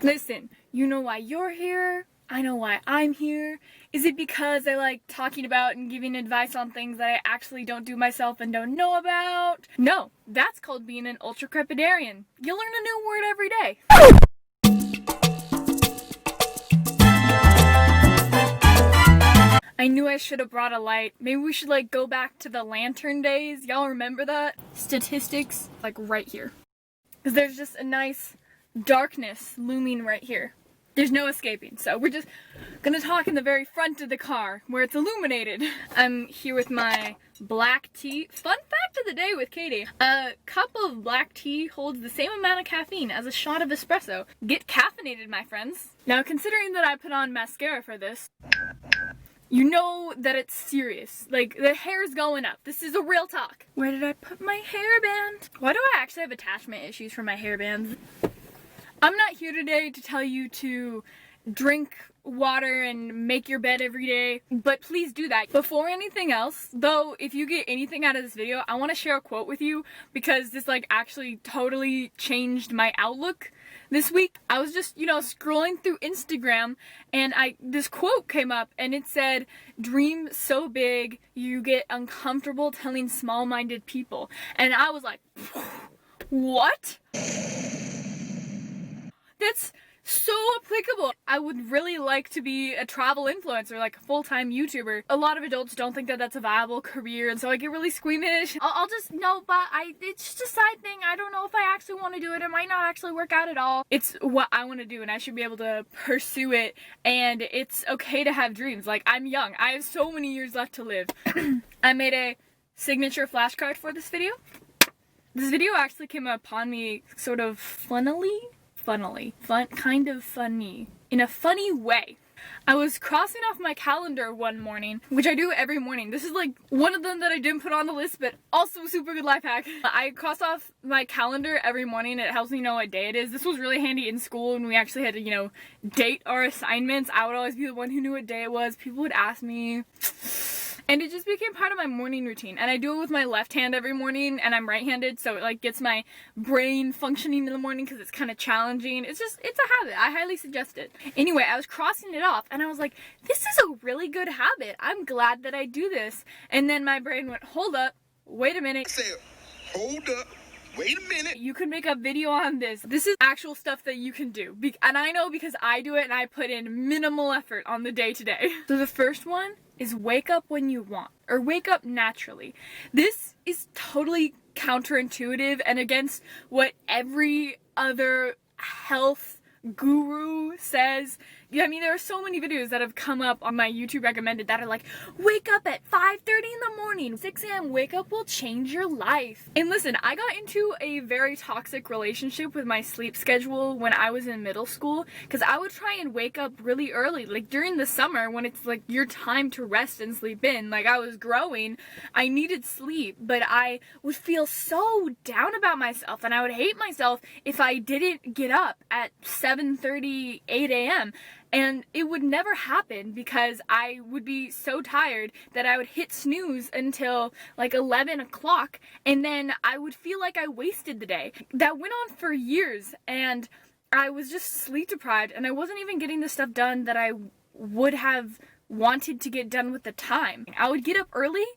Listen, you know why you're here. I know why I'm here. Is it because I like talking about and giving advice on things that I actually don't do myself and don't know about? No, that's called being an ultra-crepidarian. You learn a new word every day. I knew I should have brought a light. Maybe we should like go back to the lantern days. Y'all remember that? Statistics, like right here. Because there's just a nice darkness looming right here. There's no escaping, so we're just gonna talk in the very front of the car where it's illuminated. I'm here with my black tea. Fun fact of the day with Katie. A cup of black tea holds the same amount of caffeine as a shot of espresso. Get caffeinated, my friends. Now, considering that I put on mascara for this, you know that it's serious. Like, the hair's going up. This is a real talk. Where did I put my hairband? Why do I actually have attachment issues for my hairbands? I'm not here today to tell you to drink water and make your bed every day, but please do that. Before anything else, though, if you get anything out of this video, I want to share a quote with you because this like actually totally changed my outlook this week. I was just, scrolling through Instagram and this quote came up and it said, "Dream so big you get uncomfortable telling small-minded people." And I was like, what? That's so applicable. I would really like to be a travel influencer, like a full-time YouTuber. A lot of adults don't think that that's a viable career, and so I get really squeamish. It's just a side thing. I don't know if I actually want to do it. It might not actually work out at all. It's what I want to do, and I should be able to pursue it, and it's okay to have dreams. Like, I'm young. I have so many years left to live. I made a signature flashcard for this video. This video actually came upon me sort of kind of funny, in a funny way. I was crossing off my calendar one morning, which I do every morning. This is like one of them that I didn't put on the list, but also a super good life hack. I cross off my calendar every morning. It helps me know what day it is. This was really handy in school when we actually had to, date our assignments. I would always be the one who knew what day it was. People would ask me. And it just became part of my morning routine. And I do it with my left hand every morning, and I'm right-handed, so it like gets my brain functioning in the morning because it's kind of challenging. It's a habit. I highly suggest it. Anyway, I was crossing it off, and I was like, this is a really good habit. I'm glad that I do this. And then my brain went, hold up, wait a minute. I said, hold up. Wait a minute. You could make a video on this. This is actual stuff that you can do. And I know because I do it and I put in minimal effort on the day-to-day. So the first one is wake up when you want, or wake up naturally. This is totally counterintuitive and against what every other health guru says. I mean, there are so many videos that have come up on my YouTube recommended that are like, wake up at 5:30 in the morning, 6 a.m. wake up will change your life. And listen, I got into a very toxic relationship with my sleep schedule when I was in middle school, because I would try and wake up really early, like during the summer when it's like your time to rest and sleep in. Like, I was growing, I needed sleep, but I would feel so down about myself and I would hate myself if I didn't get up at 7:30, 8 a.m. And it would never happen because I would be so tired that I would hit snooze until like 11 o'clock, and then I would feel like I wasted the day. That went on for years, and I was just sleep deprived, and I wasn't even getting the stuff done that I would have wanted to get done with the time. I would get up early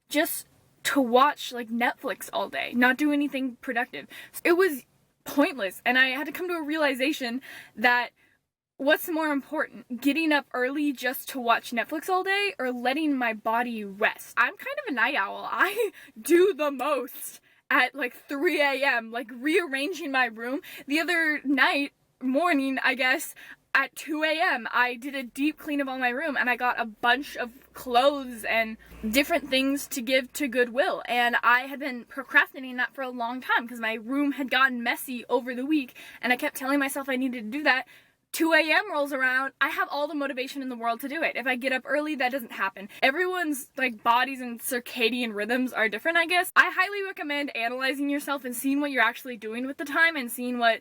just to watch like Netflix all day, not do anything productive. It was pointless, and I had to come to a realization that what's more important, getting up early just to watch Netflix all day or letting my body rest? I'm kind of a night owl. I do the most at like 3 a.m., like rearranging my room. The other morning, I guess, at 2 a.m., I did a deep clean of all my room and I got a bunch of clothes and different things to give to Goodwill. And I had been procrastinating that for a long time because my room had gotten messy over the week and I kept telling myself I needed to do that. 2 a.m. rolls around, I have all the motivation in the world to do it. If I get up early, that doesn't happen. Everyone's like bodies and circadian rhythms are different, I guess. I highly recommend analyzing yourself and seeing what you're actually doing with the time and seeing what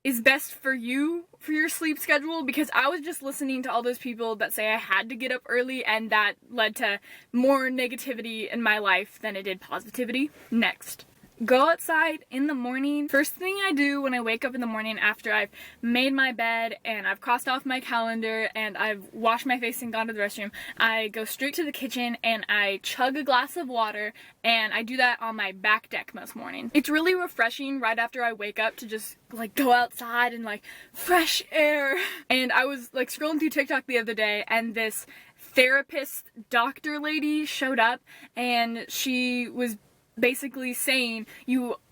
is best for you for your sleep schedule, because I was just listening to all those people that say I had to get up early, and that led to more negativity in my life than it did positivity. Next. Go outside in the morning. First thing I do when I wake up in the morning after I've made my bed and I've crossed off my calendar and I've washed my face and gone to the restroom, I go straight to the kitchen and I chug a glass of water, and I do that on my back deck most mornings. It's really refreshing right after I wake up to just like go outside and like fresh air. And I was like scrolling through TikTok the other day, and this therapist doctor lady showed up, and she was basically saying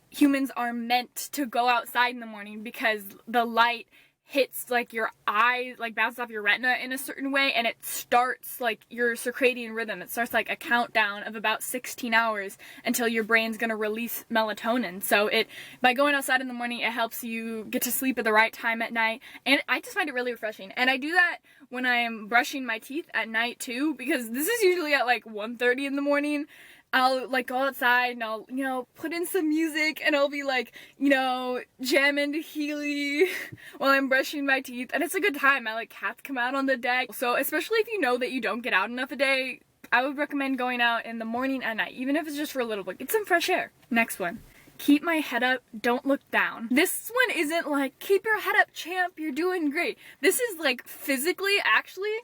humans are meant to go outside in the morning because the light hits like your eyes, like bounces off your retina in a certain way, and it starts like your circadian rhythm. It starts like a countdown of about 16 hours until your brain's gonna release melatonin. So by going outside in the morning, it helps you get to sleep at the right time at night, and I just find it really refreshing. And I do that when I'm brushing my teeth at night too, because this is usually at like 1:30 in the morning. I'll like go outside and I'll, put in some music, and I'll be like, jamming to Healy while I'm brushing my teeth, and it's a good time. I like cats come out on the deck. So especially if you know that you don't get out enough a day, I would recommend going out in the morning and night, even if it's just for a little bit. Get some fresh air. Next one. Keep my head up, don't look down. This one isn't like, keep your head up, champ, you're doing great. This is like physically, actually,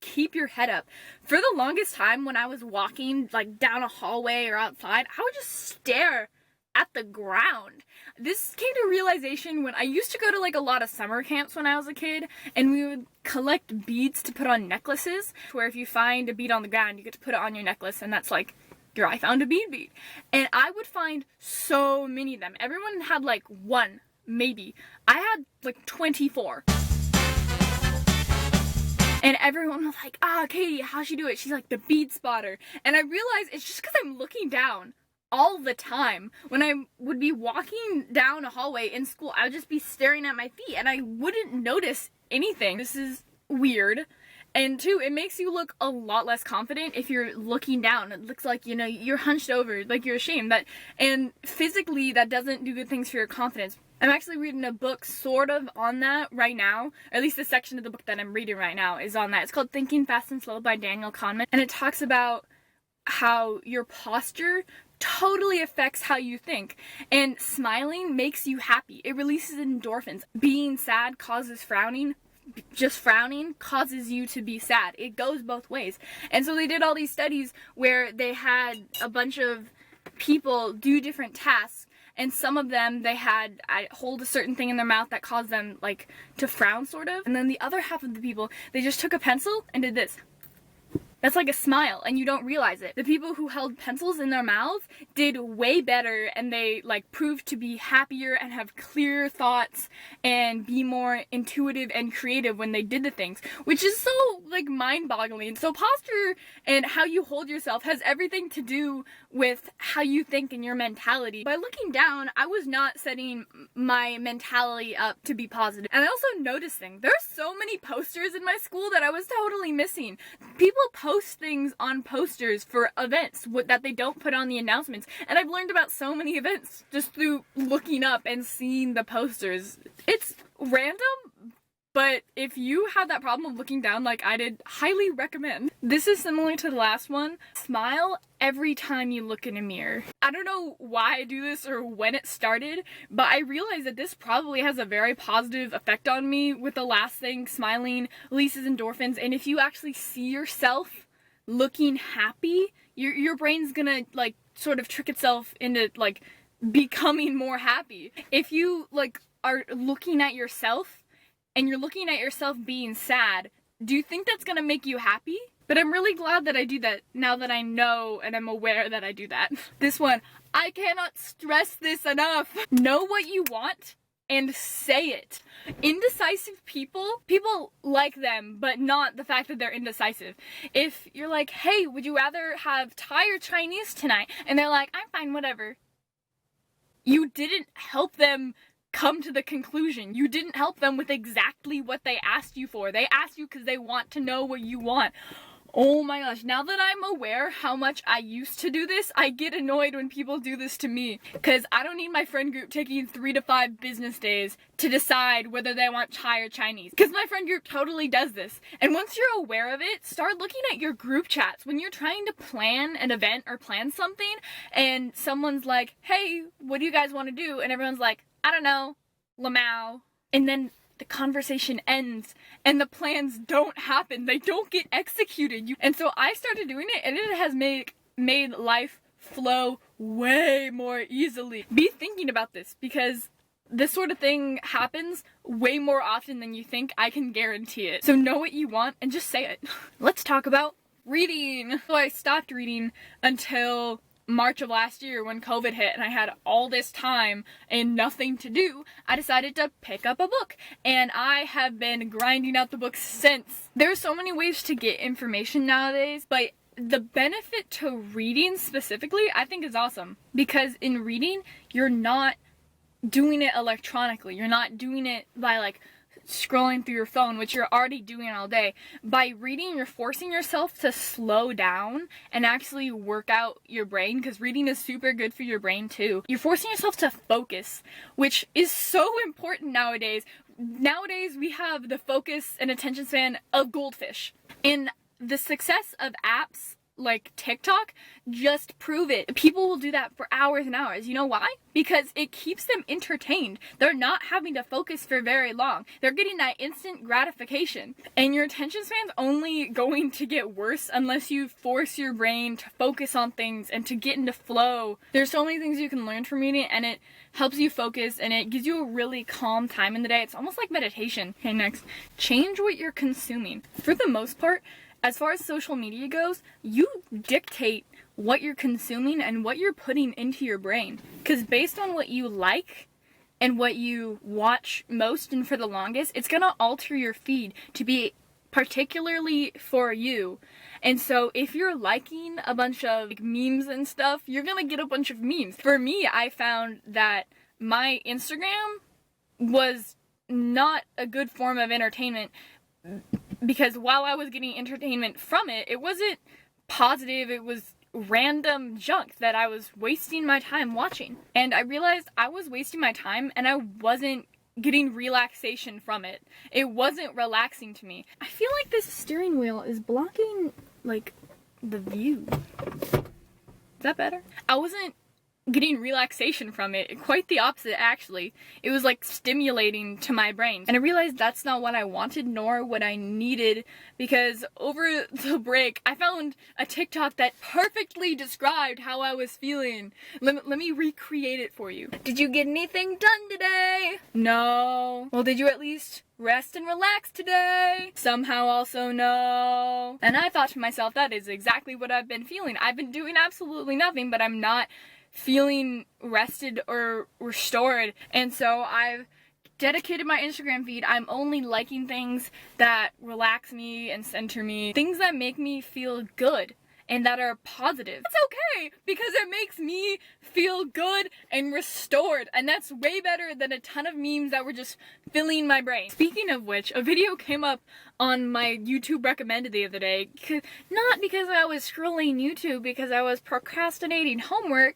keep your head up. For the longest time when I was walking like down a hallway or outside, I would just stare at the ground. This came to realization when I used to go to like a lot of summer camps when I was a kid, and we would collect beads to put on necklaces, where if you find a bead on the ground, you get to put it on your necklace, and that's like your I found a bead. And I would find so many of them. Everyone had like one, maybe. I had like 24. And everyone was like, Katie, how'd she do it? She's like the bead spotter. And I realized it's just because I'm looking down all the time. When I would be walking down a hallway in school, I would just be staring at my feet and I wouldn't notice anything. This is weird. And two, it makes you look a lot less confident if you're looking down. It looks like, you're hunched over, like you're ashamed. And physically, that doesn't do good things for your confidence. I'm actually reading a book sort of on that right now, or at least the section of the book that I'm reading right now is on that. It's called Thinking Fast and Slow by Daniel Kahneman, and it talks about how your posture totally affects how you think, and smiling makes you happy. It releases endorphins. Being sad causes frowning. Just frowning causes you to be sad. It goes both ways. And so they did all these studies where they had a bunch of people do different tasks, and some of them they had hold a certain thing in their mouth that caused them like to frown sort of, and then the other half of the people, they just took a pencil and did this. That's like a smile, and you don't realize it. The people who held pencils in their mouth did way better, and they like proved to be happier and have clearer thoughts and be more intuitive and creative when they did the things, which is so like mind-boggling. So posture and how you hold yourself has everything to do with how you think and your mentality. By looking down, I was not setting my mentality up to be positive. And I also noticed things. There's so many posters in my school that I was totally missing. People post things on posters for events that they don't put on the announcements, and I've learned about so many events just through looking up and seeing the posters. It's random, but if you have that problem of looking down like I did, highly recommend. This is similar to the last one. Smile every time you look in a mirror. I don't know why I do this or when it started, but I realized that this probably has a very positive effect on me with the last thing. Smiling releases endorphins, and if you actually see yourself looking happy, your brain's gonna like sort of trick itself into like becoming more happy. If you like are looking at yourself and you're looking at yourself being sad, do you think that's gonna make you happy? But I'm really glad that I do that now that I know and I'm aware that I do that. This one, I cannot stress this enough. Know what you want and say it. Indecisive people like them, but not the fact that they're indecisive. If you're like, hey, would you rather have Thai or Chinese tonight? And they're like, I'm fine, whatever. You didn't help them come to the conclusion. You didn't help them with exactly what they asked you for. They asked you because they want to know what you want. Oh my gosh, now that I'm aware how much I used to do this, I get annoyed when people do this to me. Because I don't need my friend group taking 3 to 5 business days to decide whether they want Thai or Chinese. Because my friend group totally does this. And once you're aware of it, start looking at your group chats. When you're trying to plan an event or plan something, and someone's like, hey, what do you guys want to do? And everyone's like, I don't know, Lamau. And then the conversation ends and the plans don't happen. They don't get executed. And so I started doing it, and it has made life flow way more easily. Be thinking about this, because this sort of thing happens way more often than you think. I can guarantee it. So know what you want and just say it. Let's talk about reading. So I stopped reading until March of last year when COVID hit and I had all this time and nothing to do. I decided to pick up a book, and I have been grinding out the books since. There are so many ways to get information nowadays, but the benefit to reading specifically, I think, is awesome, because in reading you're not doing it electronically. You're not doing it by like scrolling through your phone, which you're already doing all day. By reading, you're forcing yourself to slow down and actually work out your brain, because reading is super good for your brain too. You're forcing yourself to focus, which is so important nowadays. Nowadays we have the focus and attention span of goldfish, and the success of apps like TikTok just prove it. People will do that for hours and hours. You know why? Because it keeps them entertained. They're not having to focus for very long. They're getting that instant gratification. And your attention span's only going to get worse unless you force your brain to focus on things and to get into flow. There's so many things you can learn from reading, and it helps you focus, and it gives you a really calm time in the day. It's almost like meditation. Okay, next. Change what you're consuming. For the most part, as far as social media goes, you dictate what you're consuming and what you're putting into your brain. Because based on what you like and what you watch most and for the longest, it's gonna alter your feed to be particularly for you. And so if you're liking a bunch of like memes and stuff, you're gonna get a bunch of memes. For me, I found that my Instagram was not a good form of entertainment, because while I was getting entertainment from it, it wasn't positive. It was random junk that I was wasting my time watching. And I realized I was wasting my time and I wasn't getting relaxation from it. It wasn't relaxing to me. I feel like this steering wheel is blocking, like, the view. Is that better? I wasn't getting relaxation from it. Quite the opposite, actually. It was like stimulating to my brain. And I realized that's not what I wanted nor what I needed, because over the break I found a TikTok that perfectly described how I was feeling. Let me recreate it for you. Did you get anything done today? No. Well, did you at least rest and relax today? Somehow also no. And I thought to myself, that is exactly what I've been feeling. I've been doing absolutely nothing, but I'm not feeling rested or restored. And so I've dedicated my Instagram feed. I'm only liking things that relax me and center me, things that make me feel good and that are positive. It's okay, because it makes me feel good and restored, and that's way better than a ton of memes that were just filling my brain. Speaking of which, a video came up on my YouTube recommended the other day, not because I was scrolling YouTube because I was procrastinating homework.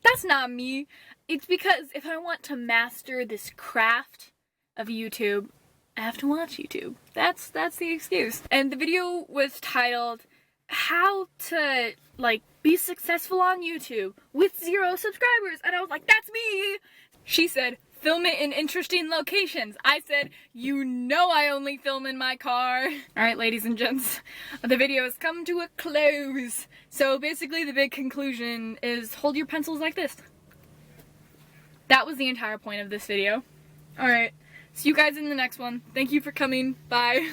That's not me. It's because if I want to master this craft of YouTube, I have to watch YouTube. That's the excuse. And the video was titled, How to, like, be successful on YouTube with 0 subscribers. And I was like, that's me! She said, film it in interesting locations. I said, you know I only film in my car. Alright, ladies and gents, the video has come to a close. So basically the big conclusion is hold your pencils like this. That was the entire point of this video. Alright, see you guys in the next one. Thank you for coming. Bye.